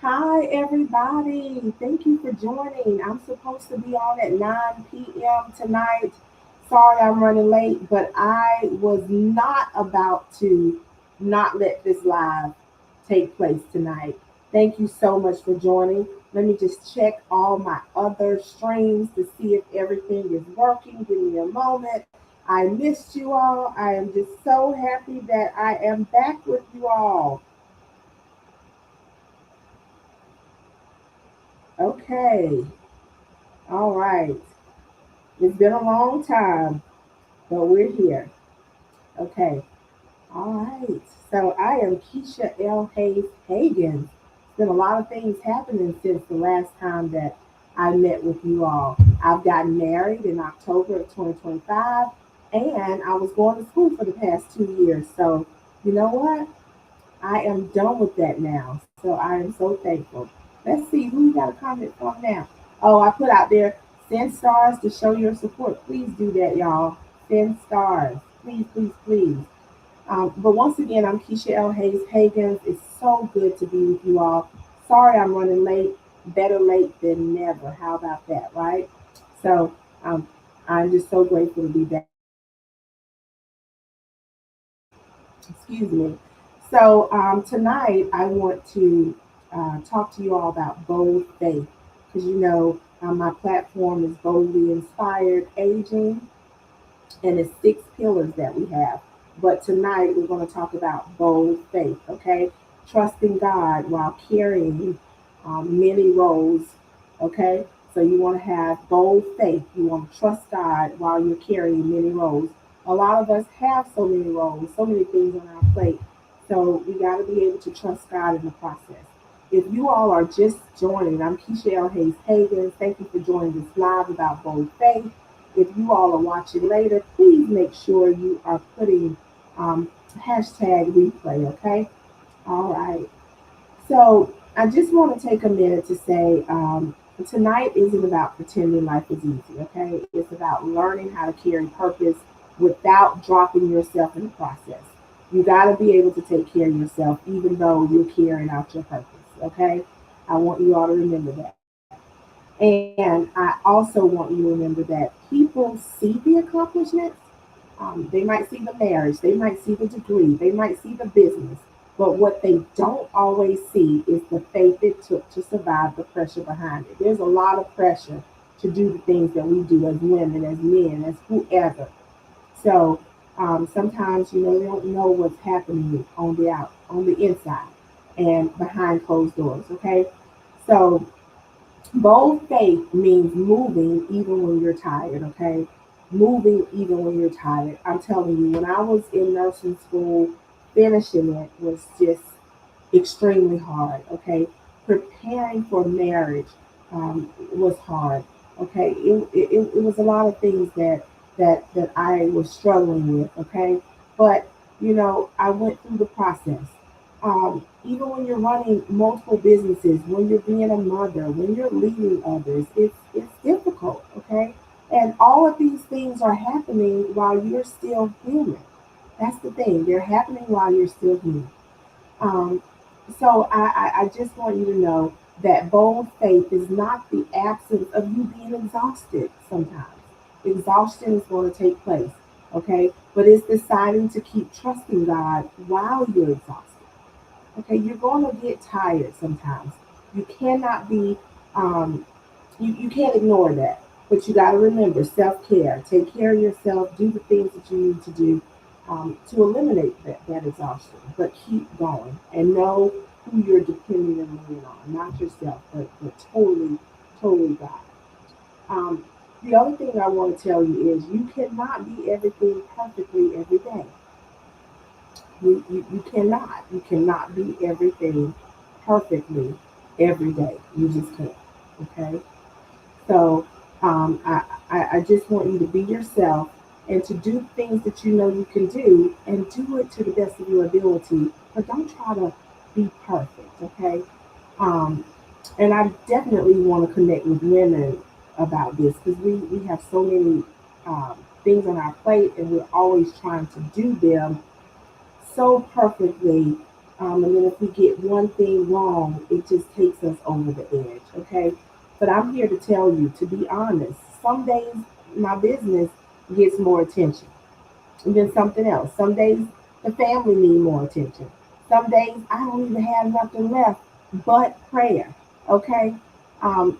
Hi, everybody. Thank you for joining. I'm supposed to be on at 9 p.m. tonight. Sorry I'm running late, but I was not about to not let this live take place tonight. Thank you so much for joining. Let me just check all my other streams to see if everything is working. Give me a moment. I missed you all. I am just so happy that I am back with you all. Okay. All right. It's been a long time, but we're here. Okay. All right. So I am Keisha L. Hayes Hagan. It's been a lot of things happening since the last time that I met with you all. I've gotten married in October of 2025, and I was going to school for the past 2 years. So, you know what? I am done with that now. So I am so thankful. Let's see who you got a comment from now. Oh, I put out there, send stars to show your support. Please do that, y'all. Send stars. Please, please, please. But once again, I'm Keisha L. Hayes Hagans. It's so good to be with you all. Sorry I'm running late. Better late than never. How about that, right? So um, I'm just so grateful to be back. Excuse me. So tonight I want to talk to you all about bold faith because my platform is boldly inspired aging and it's 6 pillars that we have. But tonight we're going to talk about bold faith, okay? Trusting God while carrying many roles, okay? So you want to have bold faith. You want to trust God while you're carrying many roles. A lot of us have so many roles, so many things on our plate. So we got to be able to trust God in the process. If you all are just joining, I'm Keisha L. Hayes Hagan. Thank you for joining this live about bold faith. If you all are watching later, please make sure you are putting hashtag replay, okay? All right. So I just want to take a minute to say tonight isn't about pretending life is easy, okay? It's about learning how to carry purpose without dropping yourself in the process. You got to be able to take care of yourself even though you're carrying out your purpose, okay? I want you all to remember that. And I also want you to remember that people see the accomplishments. They might see the marriage, they might see the degree, they might see the business, but what they don't always see is the faith it took to survive the pressure behind it. There's a lot of pressure to do the things that we do as women, as men, as whoever. So sometimes they don't know what's happening on the inside and behind closed doors. Okay, so bold faith means moving even when you're tired, okay? Moving even when you're tired. I'm telling you, when I was in nursing school, finishing it was just extremely hard, okay? Preparing for marriage was hard, okay? It was a lot of things that I was struggling with, okay? But, I went through the process. Even when you're running multiple businesses, when you're being a mother, when you're leading others, it's difficult, okay? And all of these things are happening while you're still human. That's the thing; they're happening while you're still human. Um, so I just want you to know that bold faith is not the absence of you being exhausted sometimes. Exhaustion is going to take place, okay? But it's deciding to keep trusting God while you're exhausted. Okay, you're going to get tired sometimes. You cannot be, um, you can't ignore that. But you got to remember self care. Take care of yourself. Do the things that you need to do to eliminate that exhaustion. But keep going and know who you're depending and leaning on. Not yourself, but totally, totally God. Um, the other thing I want to tell you is you cannot be everything perfectly every day. You cannot. You cannot be everything perfectly every day. You just can't. Okay? So I just want you to be yourself and to do things that you know you can do and do it to the best of your ability. But don't try to be perfect, okay? Um, and I definitely want to connect with women about this because we have so many things on our plate and we're always trying to do them so perfectly And then if we get one thing wrong, it just takes us over the edge, okay? But I'm here to tell you, to be honest, some days my business gets more attention than something else. Some days the family need more attention. Some days I don't even have nothing left but prayer, okay? Um,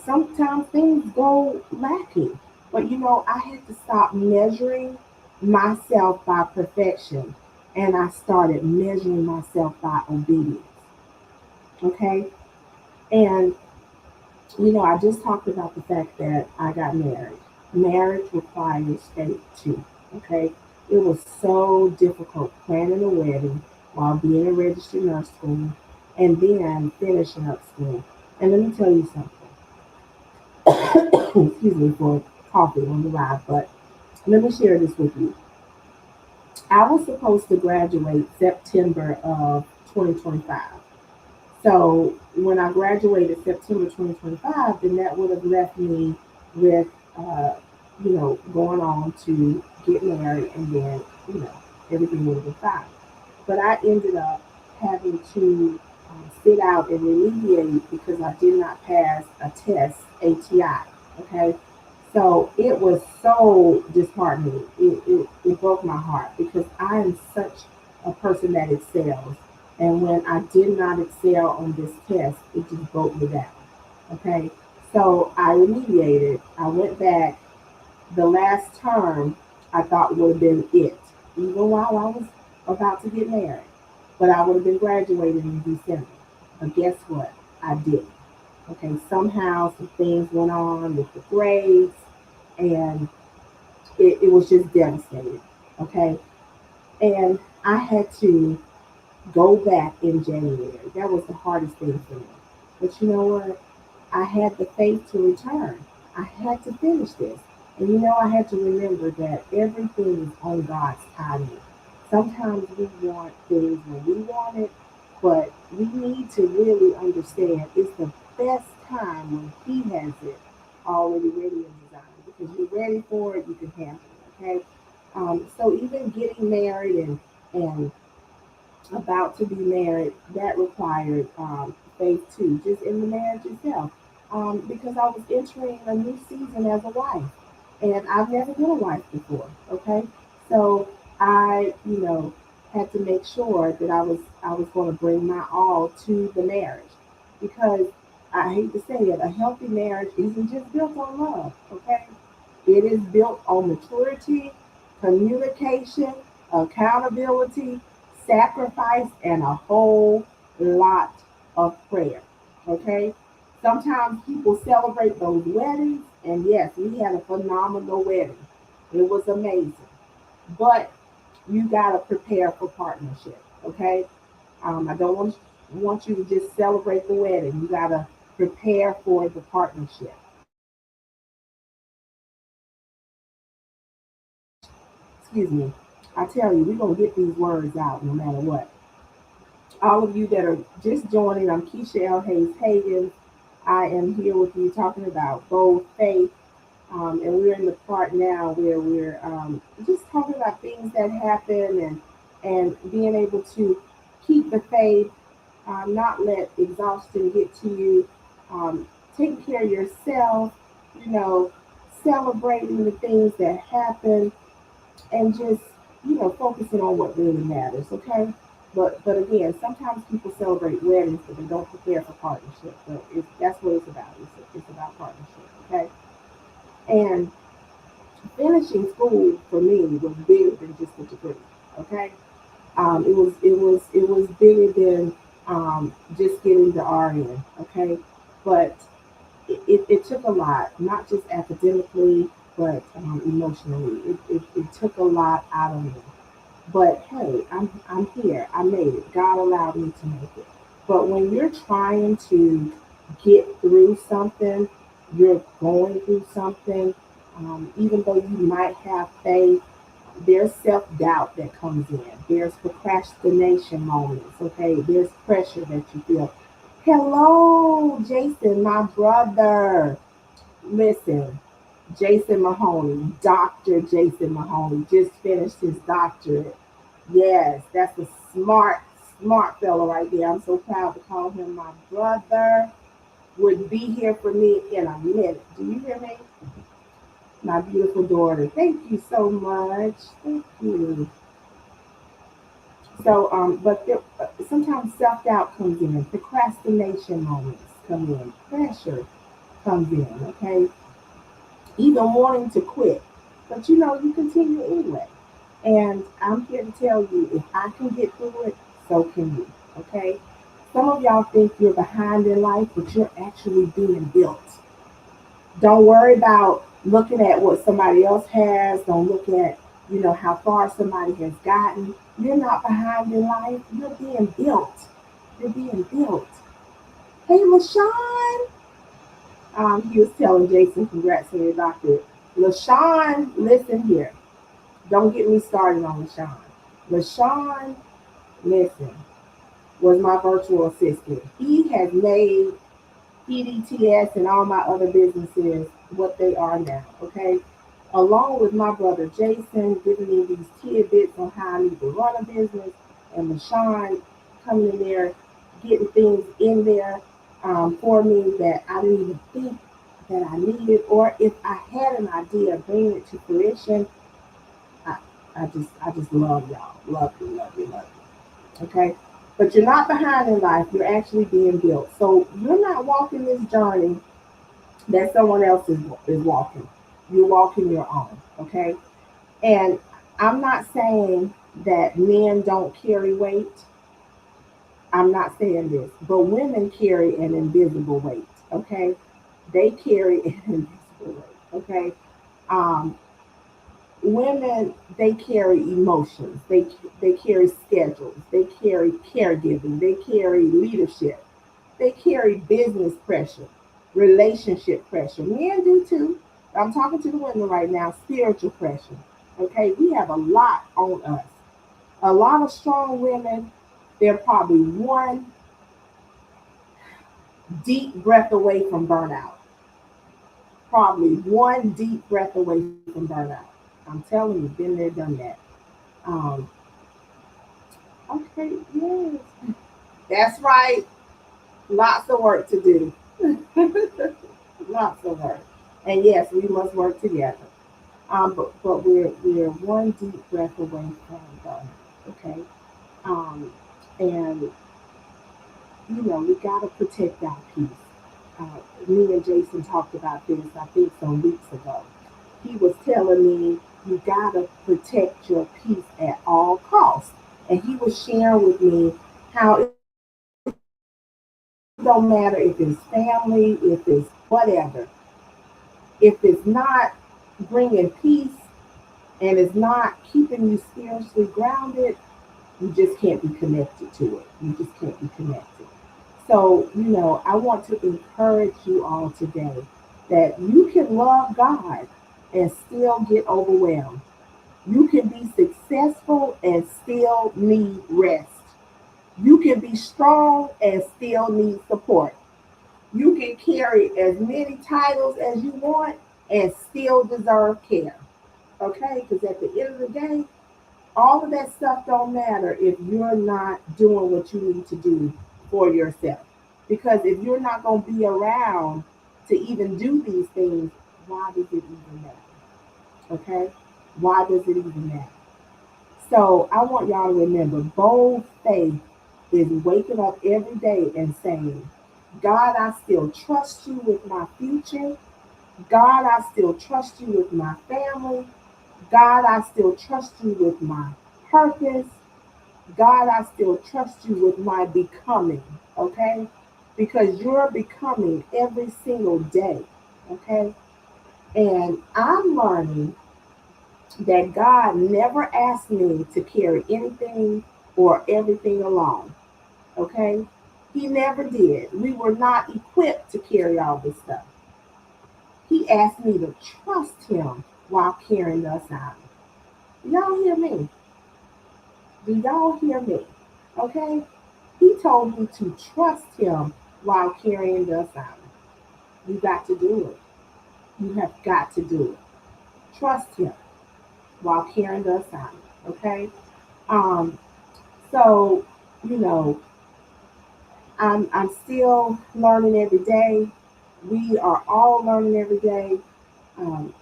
Sometimes things go lacking. But I had to stop measuring myself by perfection and I started measuring myself by obedience. Okay. And, I just talked about the fact that I got married. Marriage requires faith too. Okay. It was so difficult planning a wedding while being a registered nurse school and then finishing up school. And let me tell you something. Excuse me for coughing on the ride, but let me share this with you. I was supposed to graduate September of 2025. So when I graduated September 2025, then that would have left me with, going on to get married and then, everything would have been fine. But I ended up having to sit out and remediate because I did not pass a test, ATI. Okay. So it was so disheartening. It broke my heart because I am such a person that excels. And when I did not excel on this test, it just broke me down. Okay. So I remediated. I went back. The last term I thought would have been it, even while I was about to get married. But I would have been graduating in December. But guess what? I didn't. Okay, somehow some things went on with the grades, and it was just devastating. Okay, and I had to go back in January. That was the hardest thing for me. But you know what? I had the faith to return. I had to finish this. And I had to remember that everything is on God's timing. Sometimes we want things when we want it, but we need to really understand it's the best time when He has it already ready and designed because you're ready for it, you can handle it, okay? So even getting married and about to be married, that required faith too, just in the marriage itself. Because I was entering a new season as a wife, and I've never been a wife before. Okay, so I, had to make sure that I was going to bring my all to the marriage, because I hate to say it, a healthy marriage isn't just built on love. Okay, it is built on maturity, communication, accountability, sacrifice, and a whole lot of prayer. Okay? Sometimes people celebrate those weddings, and yes, we had a phenomenal wedding. It was amazing. But you got to prepare for partnership. Okay? I don't want you to just celebrate the wedding. You got to prepare for the partnership. Excuse me. I tell you, we're going to get these words out no matter what. All of you that are just joining, I'm Keisha L. Hayes Hagen. I am here with you talking about bold faith. And we're in the part now where we're just talking about things that happen and being able to keep the faith, not let exhaustion get to you, taking care of yourself, you know, celebrating the things that happen and just focusing on what really matters. Okay, but again, sometimes people celebrate weddings, but they don't prepare for partnership. But that's what it's about. It's about partnership. Okay, and finishing school for me was bigger than just a degree. Okay, it was bigger than just getting the RN. Okay, but it took a lot, not just academically, but emotionally. It took a lot out of me. But hey, I'm here. I made it. God allowed me to make it. But when you're trying to get through something, you're going through something, even though you might have faith, there's self doubt that comes in. There's procrastination moments. Okay, there's pressure that you feel. Hello, Jason, my brother. Listen, Jason Mahoney, Dr. Jason Mahoney, just finished his doctorate. Yes, that's a smart, smart fella right there. I'm so proud to call him my brother. Would be here for me in a minute. Do you hear me? My beautiful daughter. Thank you so much. Thank you. So, but there, sometimes self doubt comes in, procrastination moments come in, pressure comes in. Okay, even wanting to quit, but you continue anyway. And I'm here to tell you, if I can get through it, so can you. Okay. Some of y'all think you're behind in life, but you're actually being built. Don't worry about looking at what somebody else has. Don't look at, how far somebody has gotten. You're not behind in life. You're being built. You're being built. Hey, LaShawn. He was telling Jason, congrats on your doctorate. LaShawn, listen here. Don't get me started on LaShawn. LaShawn, listen, was my virtual assistant. He has made PDTS and all my other businesses what they are now, okay? Along with my brother Jason giving me these tidbits on how I need to run a business, and LaShawn coming in there, getting things in there for me that I didn't even think that I needed, or if I had an idea, bringing it to fruition. I, I just love y'all. Love you, love you, love you. Okay? But you're not behind in life. You're actually being built. So you're not walking this journey that someone else is walking. You're walking your own. Okay? And I'm not saying that men don't carry weight. I'm not saying this. But women carry an invisible weight. Okay? They carry an invisible weight. Okay? Um, Women, they carry emotions, they carry schedules, they carry caregiving, they carry leadership, they carry business pressure, relationship pressure. Men do too. I'm talking to the women right now. Spiritual pressure. Okay, we have a lot on us. A lot of strong women, they're probably one deep breath away from burnout. Probably one deep breath away from burnout. I'm telling you, been there, done that. Um, okay, yes. That's right. Lots of work to do. Lots of work. And yes, we must work together. But we're one deep breath away from burnout. Okay. Um, and we gotta protect our peace. Me and Jason talked about this, I think, some weeks ago. He was telling me you gotta protect your peace at all costs. And he was sharing with me how it don't matter if it's family, if it's whatever, if it's not bringing peace and it's not keeping you spiritually grounded, you just can't be connected to it. You just can't be connected. So, I want to encourage you all today that you can love God and still get overwhelmed. You can be successful and still need rest. You can be strong and still need support. You can carry as many titles as you want and still deserve care. Okay? Because at the end of the day, all of that stuff don't matter if you're not doing what you need to do for yourself. Because if you're not going to be around to even do these things, why does it even matter? Okay? Why does it even matter? So I want y'all to remember bold faith is waking up every day and saying, God, I still trust you with my future. God, I still trust you with my family. God, I still trust you with my purpose. God, I still trust you with my becoming, okay? Because you're becoming every single day, okay? And I'm learning that God never asked me to carry anything or everything alone, okay? He never did. We were not equipped to carry all this stuff. He asked me to trust him while carrying us out. Y'all hear me? Do y'all hear me? Okay? He told me to trust him while carrying us out. You got to do it. You have got to do it. Trust him while carrying us out. Okay? Um, so you know, I'm still learning every day. We are all learning every day. Um,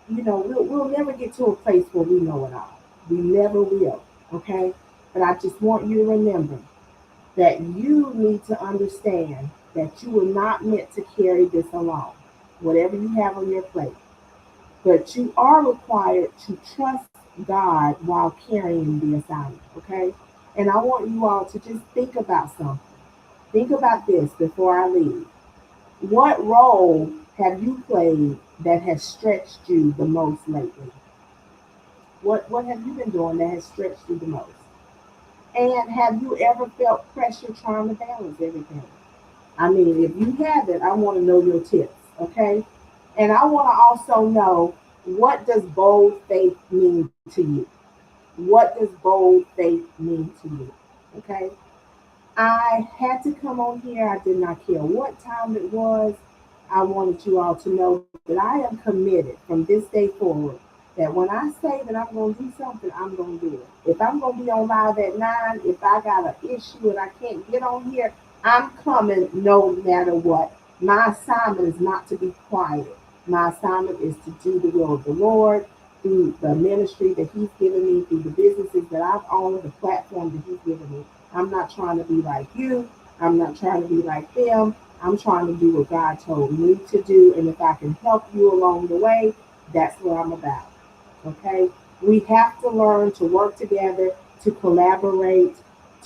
we'll never get to a place where we know it all. We never will. Okay. But I just want you to remember that you need to understand that you were not meant to carry this alone, whatever you have on your plate. But you are required to trust God while carrying the assignment, okay? And I want you all to just think about something. Think about this before I leave. What role have you played that has stretched you the most lately? What have you been doing that has stretched you the most? And have you ever felt pressure trying to balance everything? I mean, if you haven't, I want to know your tips, okay? And I want to also know, what does bold faith mean to you? What does bold faith mean to you? Okay? I had to come on here. I did not care what time it was. I wanted you all to know that I am committed from this day forward that when I say that I'm going to do something, I'm going to do it. If I'm going to be on live at 9, if I got an issue and I can't get on here, I'm coming no matter what. My assignment is not to be quiet. My assignment is to do the will of the Lord through the ministry that He's given me, through the businesses that I've owned, the platform that He's given me. I'm not trying to be like you. I'm not trying to be like them. I'm trying to do what God told me to do. And if I can help you along the way, that's what I'm about. Okay? We have to learn to work together, to collaborate,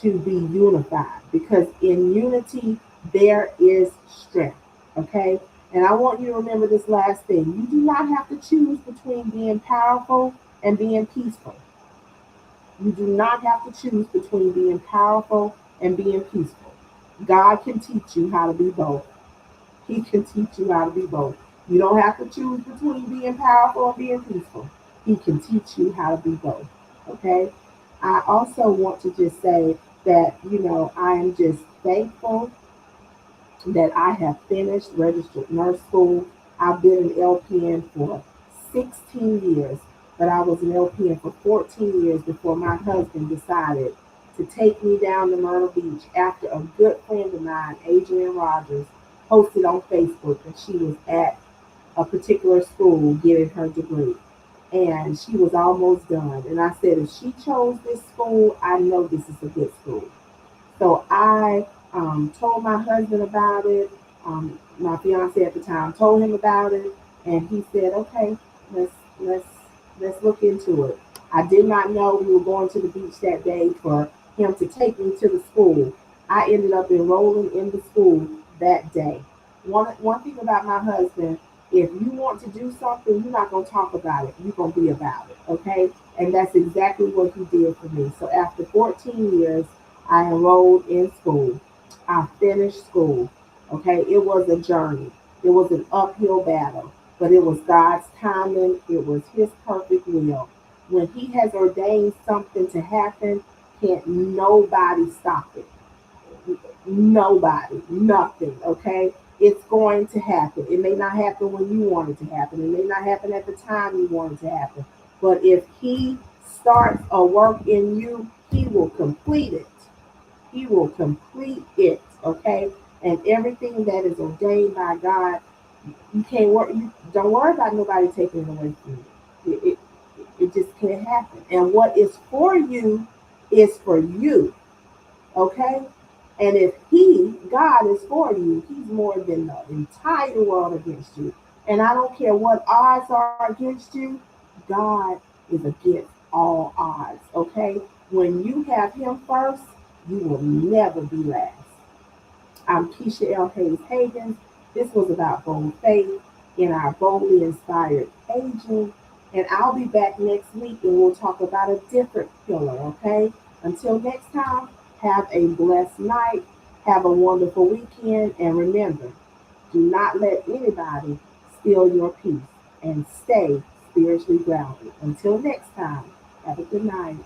to be unified. Because in unity, there is strength. Okay? And I want you to remember this last thing. You do not have to choose between being powerful and being peaceful. You do not have to choose between being powerful and being peaceful. God can teach you how to be both. He can teach you how to be both. You don't have to choose between being powerful and being peaceful. He can teach you how to be both. Okay? I also want to just say that, I am just thankful that I have finished registered nurse school. I've been an LPN for 16 years, but I was an LPN for 14 years before my husband decided to take me down to Myrtle Beach after a good friend of mine, Adrienne Rogers, posted on Facebook that she was at a particular school getting her degree. And she was almost done. And I said, if she chose this school, I know this is a good school. So I told my husband about it. My fiance at the time told him about it, and he said, "Okay, let's let's let's look into it." I did not know we were going to the beach that day for him to take me to the school. I ended up enrolling in the school that day. One thing about my husband, if you want to do something, you're not gonna talk about it. You're gonna be about it, okay? And that's exactly what he did for me. So after 14 years, I enrolled in school. I finished school. Okay, it was a journey. It was an uphill battle, but it was God's timing. It was His perfect will. When He has ordained something to happen, can't nobody stop it. Nobody, nothing. Okay, it's going to happen. It may not happen when you want it to happen. It may not happen at the time you want it to happen. But if He starts a work in you, He will complete it. He will complete it, okay? And everything that is ordained by God, you can't worry. You don't worry about nobody taking it away from you. It just can't happen. And what is for you is for you, okay? And if God is for you, He's more than the entire world against you. And I don't care what odds are against you, God is against all odds, okay? When you have Him first, you will never be last. I'm Keisha L. Hayes Havens. This was about bold faith in our boldly inspired aging. And I'll be back next week and we'll talk about a different pillar, okay? Until next time, have a blessed night. Have a wonderful weekend. And remember, do not let anybody steal your peace and stay spiritually grounded. Until next time, have a good night.